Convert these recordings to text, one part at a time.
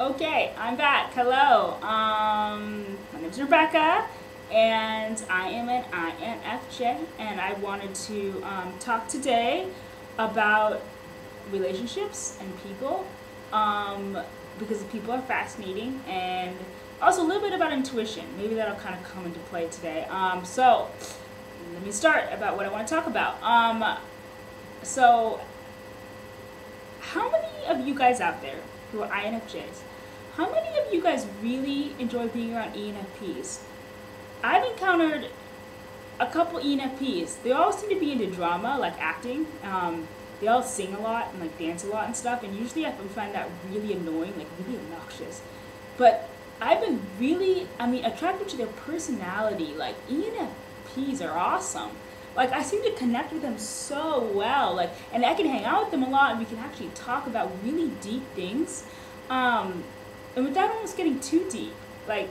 Okay, I'm back. Hello. My name's Rebecca, and I am an INFJ, and I wanted to talk today about relationships and people, because people are fascinating, and also a little bit about intuition. Maybe that'll kind of come into play today. So let me start about what I want to talk about. So how many of you guys out there who are INFJs, how many of you guys really enjoy being around ENFPs? I've encountered a couple ENFPs. They all seem to be into drama, like acting. They all sing a lot and like dance a lot and stuff, and usually I find that really annoying, like really obnoxious. But I've been really, attracted to their personality. Like ENFPs are awesome. Like I seem to connect with them so well. Like, and I can hang out with them a lot, and we can actually talk about really deep things, and without almost getting too deep. Like,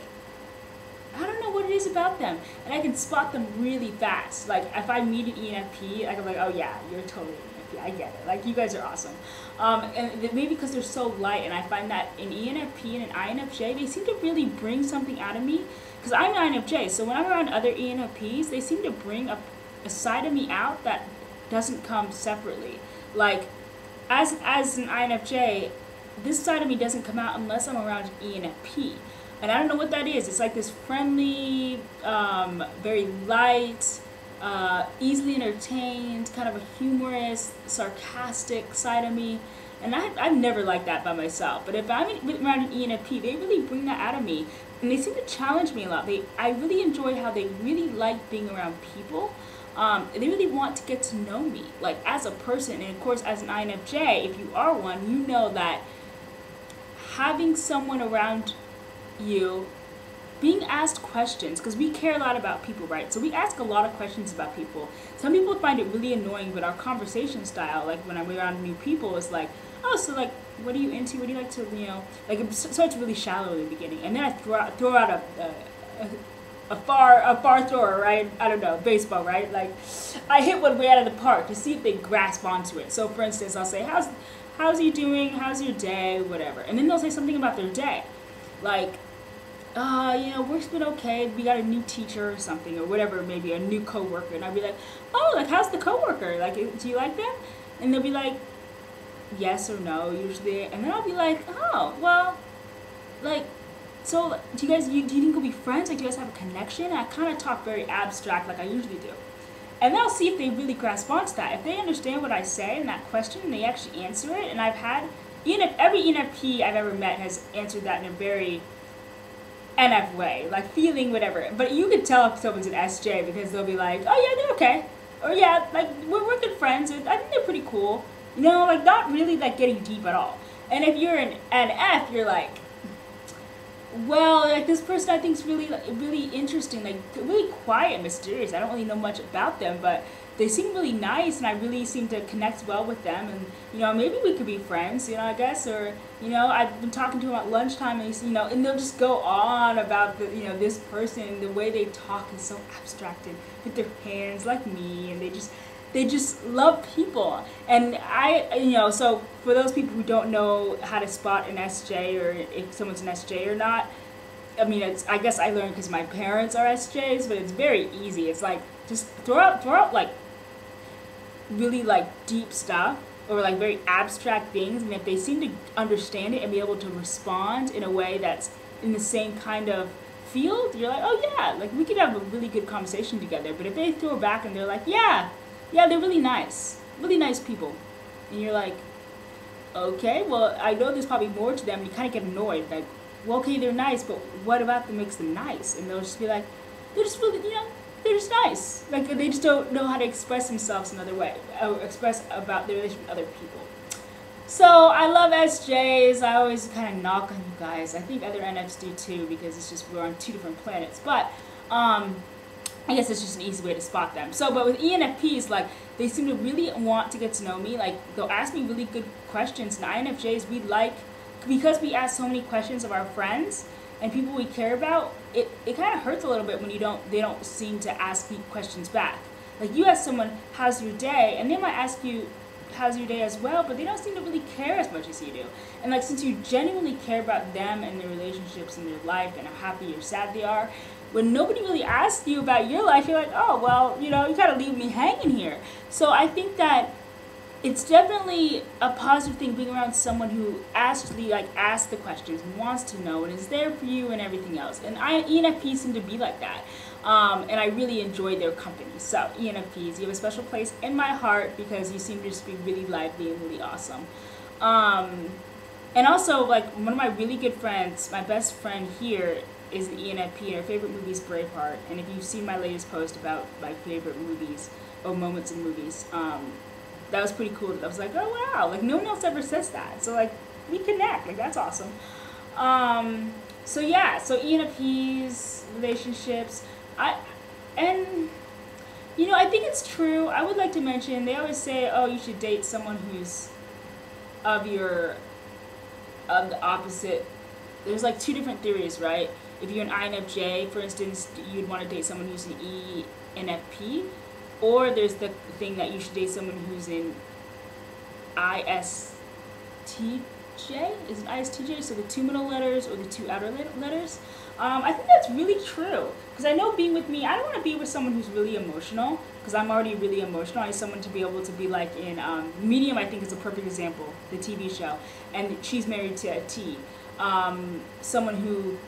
I don't know what it is about them, and I can spot them really fast. Like if I meet an ENFP, I'm like, oh yeah, you're totally an ENFP. I get it. Like you guys are awesome. And maybe because they're so light, and I find that an ENFP and an INFJ, they seem to really bring something out of me. Because I'm an INFJ, so when I'm around other ENFPs, they seem to bring a side of me out that doesn't come separately. Like as an INFJ, this side of me doesn't come out unless I'm around an ENFP. And I don't know what that is. It's like this friendly, very light, easily entertained, kind of a humorous, sarcastic side of me. And I've never liked that by myself. But if I'm around an ENFP, they really bring that out of me. And they seem to challenge me a lot. I really enjoy how they really like being around people. They really want to get to know me, like as a person. And of course, as an INFJ, if you are one, you know that having someone around you, being asked questions, because we care a lot about people, right? So we ask a lot of questions about people. Some people find it really annoying, but our conversation style, like when I'm around new people, is like, oh, so like, what are you into? What do you like to, like so it's really shallow in the beginning, and then I throw out a far thrower, right? I don't know, baseball, right? Like I hit one way out of the park to see if they grasp onto it. So for instance, I'll say, how's you doing? How's your day? Whatever, and then they'll say something about their day, like, work's been okay. We got a new teacher or something, or whatever, maybe a new coworker, and I'll be like, oh, like how's the coworker? Like, do you like them? And they'll be like, yes or no usually, and then I'll be like, oh, well, like, so do you think we'll be friends? Like, do you guys have a connection? And I kind of talk very abstract, like I usually do, and then I'll see if they really grasp onto that. If they understand what I say in that question and they actually answer it, and I've had every ENFP I've ever met has answered that in a very NF way, like feeling whatever. But you could tell if someone's an SJ because they'll be like, oh yeah, they're okay, or yeah, like we're good friends. I think they're pretty cool. Like not really like getting deep at all. And if you're an NF, you're like, well, like this person I think is really interesting, like really quiet and mysterious. I don't really know much about them, but they seem really nice, and I really seem to connect well with them, and maybe we could be friends, I guess, or I've been talking to them at lunchtime, and and they'll just go on about this person. The way they talk is so abstracted with their hands, like me, and they just love people. And so for those people who don't know how to spot an SJ, or if someone's an SJ or not, I guess I learned because my parents are SJs, but it's very easy. It's like just throw out like really like deep stuff, or like very abstract things, and if they seem to understand it and be able to respond in a way that's in the same kind of field, you're like, oh yeah, like we could have a really good conversation together. But if they throw back and they're like, yeah, they're really nice people, and you're like, okay, well, I know there's probably more to them, and you kind of get annoyed, like, well, okay, they're nice, but what about them makes them nice? And they'll just be like, they're just really, they're just nice. Like, they just don't know how to express themselves another way, or express about their relation with other people. So I love SJs. I always kind of knock on you guys. I think other NFs do too, because it's just we're on two different planets. But I guess it's just an easy way to spot them. So, but with ENFPs, like, they seem to really want to get to know me. Like, they'll ask me really good questions. And INFJs, we like, because we ask so many questions of our friends and people we care about, it kind of hurts a little bit when they don't seem to ask me questions back. Like, you ask someone, how's your day? And they might ask you how's your day as well, but they don't seem to really care as much as you do. And like, since you genuinely care about them and their relationships and their life and how happy or sad they are, when nobody really asks you about your life, you're like, oh, well, you know, you kind of leave me hanging here. So I think that it's definitely a positive thing being around someone who actually asks the questions, wants to know, and is there for you and everything else. And ENFPs seem to be like that. And I really enjoy their company. So ENFPs, you have a special place in my heart because you seem to just be really lively and really awesome. And also, like, one of my really good friends, my best friend here, is the ENFP, and her favorite movie is Braveheart. And if you've seen my latest post about my favorite movies or moments in movies, that was pretty cool. I was like, oh wow, like no one else ever says that. So like we connect, like that's awesome. So yeah, so ENFPs, relationships, and you know, I think it's true. I would like to mention, they always say, oh, you should date someone who's of the opposite. There's like two different theories, right? If you're an INFJ, for instance, you'd want to date someone who's an ENFP, or there's the thing that you should date someone who's in ISTJ. Is it ISTJ? So the two middle letters or the two outer letters. I think that's really true, because I know being with me, I don't want to be with someone who's really emotional, because I'm already really emotional. I need someone to be able to be like in Medium. I think is a perfect example, the TV show, and she's married to a T. Someone who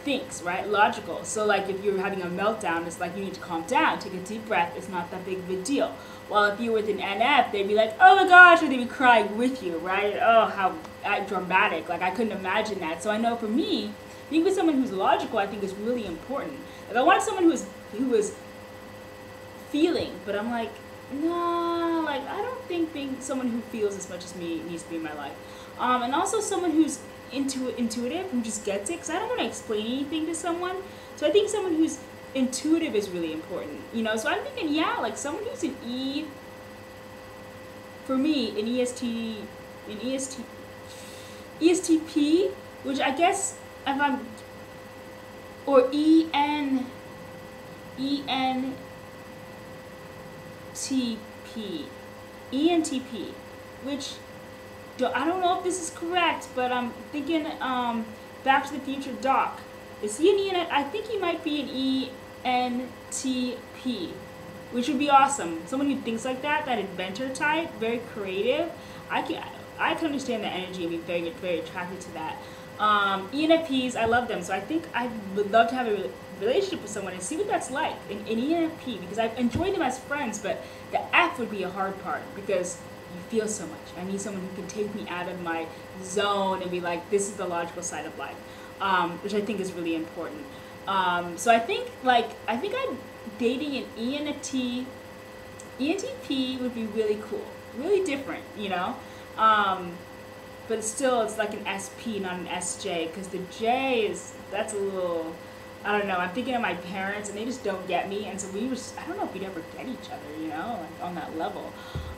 thinks, right? Logical. So like if you're having a meltdown, it's like you need to calm down, take a deep breath. It's not that big of a deal. While if you're with an NF, they'd be like, oh my gosh, or they'd be crying with you, right? Oh, how dramatic. Like I couldn't imagine that. So I know for me, being with someone who's logical, I think is really important. Like I wanted someone who was feeling, but I'm like, no, like I don't think being someone who feels as much as me needs to be in my life. And also someone who's intuitive, who just gets it, because I don't want to explain anything to someone. So I think someone who's intuitive is really important, you know. So I'm thinking, yeah, like someone who's an E, for me, an ESTP, which I guess if I'm, or ENTP, which I don't know if this is correct, but I'm thinking Back to the Future Doc. Is he an EN? I think he might be an ENTP, which would be awesome. Someone who thinks like that, that inventor type, very creative. I can understand that energy and be very, very attracted to that. ENFPs, I love them, so I think I would love to have a relationship with someone and see what that's like, an ENFP, because I enjoy them as friends, but the F would be a hard part, because you feel so much. I need someone who can take me out of my zone and be like, this is the logical side of life, which I think is really important. So I think I'm dating an ENTP would be really cool, really different, you know. But still, it's like an SP, not an SJ, because the J that's a little, I don't know. I'm thinking of my parents, and they just don't get me, and so I don't know if we'd ever get each other, you know, like on that level.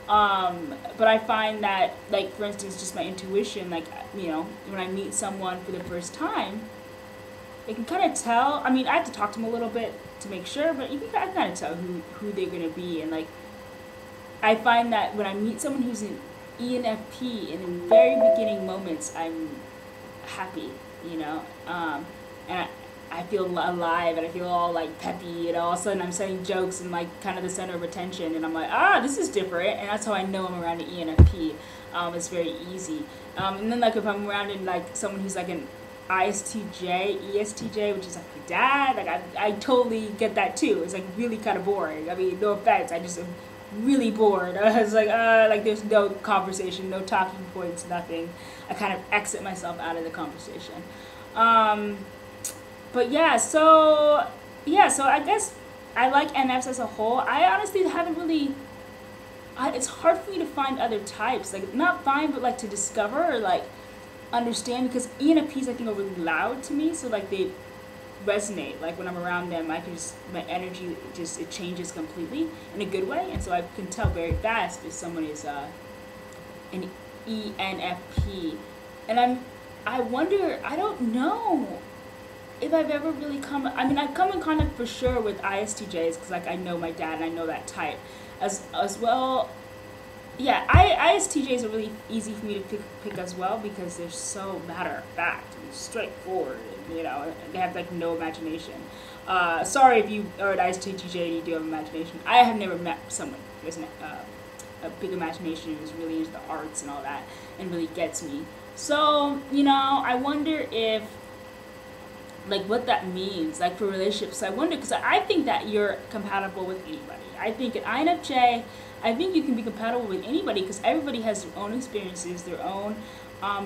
But I find that, like, for instance, just my intuition, like, you know, when I meet someone for the first time, they can kind of tell. I mean, I have to talk to them a little bit to make sure, but you can kind of tell who they're going to be. And, like, I find that when I meet someone who's an ENFP, in the very beginning moments, I'm happy, you know, and I feel alive, and I feel all like peppy, and all of a sudden I'm saying jokes and like kind of the center of attention, and I'm like, this is different, and that's how I know I'm around an ENFP. It's very easy. And then like if I'm around in like someone who's like an ESTJ, which is like my dad, like I totally get that too. It's like really kind of boring. I mean, no offense, I just am really bored. I was like there's no conversation, no talking points, nothing. I kind of exit myself out of the conversation. But so I guess I like NFs as a whole. I honestly haven't really, it's hard for me to find other types, like not find, but like to discover or like understand, because ENFPs I think are really loud to me, so like they resonate, like when I'm around them, I can just, my energy just, it changes completely in a good way, and so I can tell very fast if someone is an ENFP. And I wonder, I don't know if I've ever really I've come in contact for sure with ISTJs, because like I know my dad and I know that type, as well Yeah, ISTJs are really easy for me to pick as well because they're so matter of fact and straightforward. And, they have like no imagination. Sorry if you are an ISTJ and you do have imagination. I have never met someone who has a big imagination and is really into the arts and all that and really gets me. So, I wonder if like what that means like for relationships. So I wonder because I think that you're compatible with anybody. I think an INFJ, I think you can be compatible with anybody because everybody has their own experiences, their own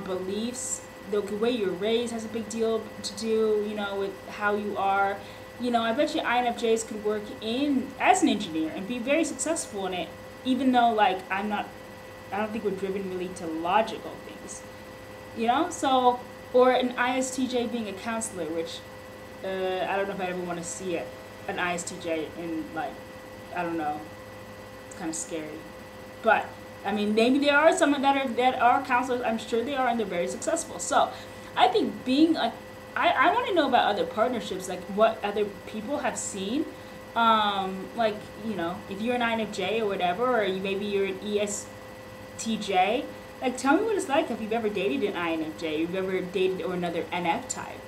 beliefs. The way you're raised has a big deal to do, with how you are. I bet you INFJs could work in as an engineer and be very successful in it, even though like I don't think we're driven really to logical things. So or an ISTJ being a counselor, which I don't know if I ever want to see it. An ISTJ in like, I don't know, it's kind of scary. But I mean, maybe there are some that are counselors. I'm sure they are, and they're very successful. So I think being like, I want to know about other partnerships, like what other people have seen. Like if you're an INFJ or whatever, or maybe you're an ESTJ. Like, tell me what it's like if you've ever dated an INFJ, you've ever dated or another NF type.